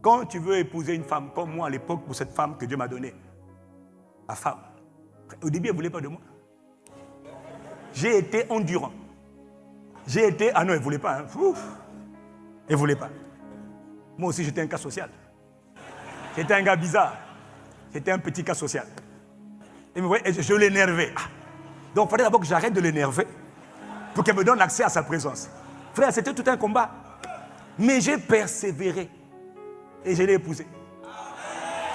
Quand tu veux épouser une femme, comme moi à l'époque, pour cette femme que Dieu m'a donnée, la femme, au début, elle ne voulait pas de moi. J'ai été endurant. J'ai été... Ah non, elle ne voulait pas. Hein. Ouf. Elle ne voulait pas. Moi aussi, j'étais un cas social. J'étais un gars bizarre. J'étais un petit cas social. Et vous voyez, je l'énervais. Ah. Donc, il fallait d'abord que j'arrête de l'énerver pour qu'elle me donne accès à sa présence. Frère, c'était tout un combat. Mais j'ai persévéré. Et je l'ai épousée.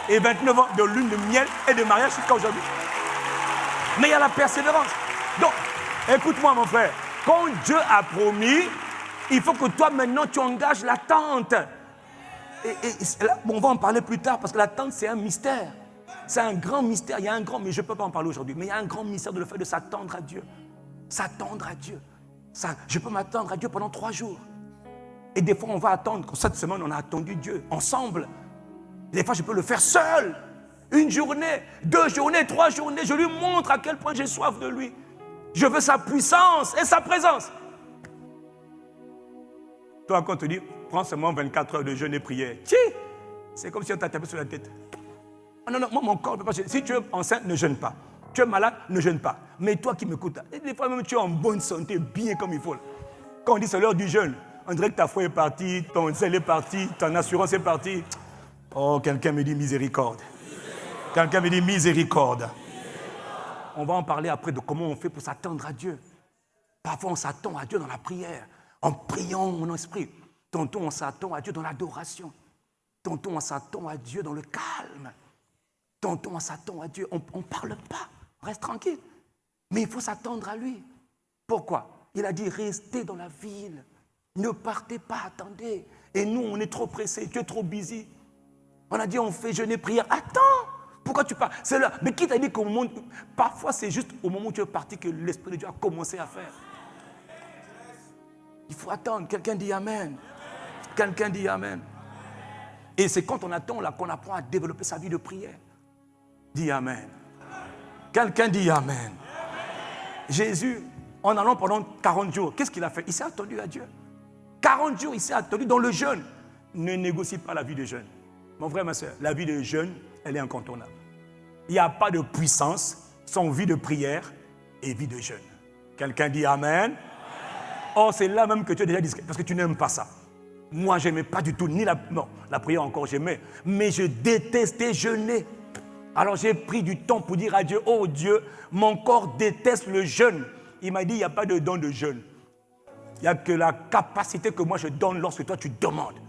Et 29 ans de lune de miel et de mariage jusqu'à aujourd'hui. Mais il y a la persévérance. Donc, écoute-moi mon frère. Quand Dieu a promis, il faut que toi maintenant tu engages l'attente. Et là, on va en parler plus tard parce que l'attente c'est un mystère. C'est un grand mystère. Il y a un grand, mais je ne peux pas en parler aujourd'hui. Mais il y a un grand mystère de le fait de s'attendre à Dieu. S'attendre à Dieu. Je peux m'attendre à Dieu pendant 3 jours. Et des fois, on va attendre. Cette semaine, on a attendu Dieu ensemble. Des fois, je peux le faire seul. 1 journée, 2 journées, 3 journées. Je lui montre à quel point j'ai soif de lui. Je veux sa puissance et sa présence. Toi, quand on te dit, prends seulement 24 heures de jeûne et prière. C'est comme si on t'a tapé sur la tête. Oh non, non, moi, mon corps ne peut pas jeûner. Si tu es enceinte, ne jeûne pas. Tu es malade, ne jeûne pas. Mais toi qui m'écoutes, des fois même tu es en bonne santé, bien comme il faut. Quand on dit c'est l'heure du jeûne, on dirait que ta foi est partie, ton zèle est parti, ton assurance est partie. Oh, quelqu'un me dit miséricorde. Quelqu'un me dit miséricorde. On va en parler après de comment on fait pour s'attendre à Dieu. Parfois, on s'attend à Dieu dans la prière, en priant mon esprit. Tantôt, on s'attend à Dieu dans l'adoration. Tantôt, on s'attend à Dieu dans le calme. Tantôt, on s'attend à Dieu. On ne parle pas. On reste tranquille. Mais il faut s'attendre à lui. Pourquoi? Il a dit, restez dans la ville. Ne partez pas, attendez. Et nous, on est trop pressés. Tu es trop busy. On a dit, on fait jeûner, prière. Attends. Pourquoi tu pars? C'est là. Mais qui t'a dit qu'au moment... Parfois, c'est juste au moment où tu es parti que l'Esprit de Dieu a commencé à faire. Il faut attendre. Quelqu'un dit Amen. Quelqu'un dit Amen. Et c'est quand on attend là qu'on apprend à développer sa vie de prière. Dis Amen. Quelqu'un dit Amen. Jésus, en allant pendant 40 jours, qu'est-ce qu'il a fait? Il s'est attendu à Dieu. 40 jours, il s'est attendu dans le jeûne. Ne négocie pas la vie de jeûne. Mon frère, ma soeur, la vie de jeûne, elle est incontournable. Il n'y a pas de puissance sans vie de prière et vie de jeûne. Quelqu'un dit Amen. Or, c'est là même que tu es déjà discret, parce que tu n'aimes pas ça. Moi, je n'aimais pas du tout, ni la prière encore, j'aimais. Mais je détestais jeûner. Alors, j'ai pris du temps pour dire à Dieu, oh Dieu, mon corps déteste le jeûne. Il m'a dit, il n'y a pas de don de jeûne. Il n'y a que la capacité que moi je donne lorsque toi tu demandes.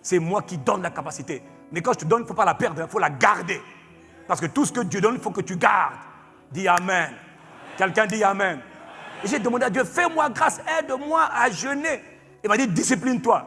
C'est moi qui donne la capacité. Mais quand je te donne, il ne faut pas la perdre, il faut la garder. Parce que tout ce que Dieu donne, il faut que tu gardes. Dis Amen. Quelqu'un dit Amen. Et j'ai demandé à Dieu, fais-moi grâce, aide-moi à jeûner. Il m'a dit, discipline-toi.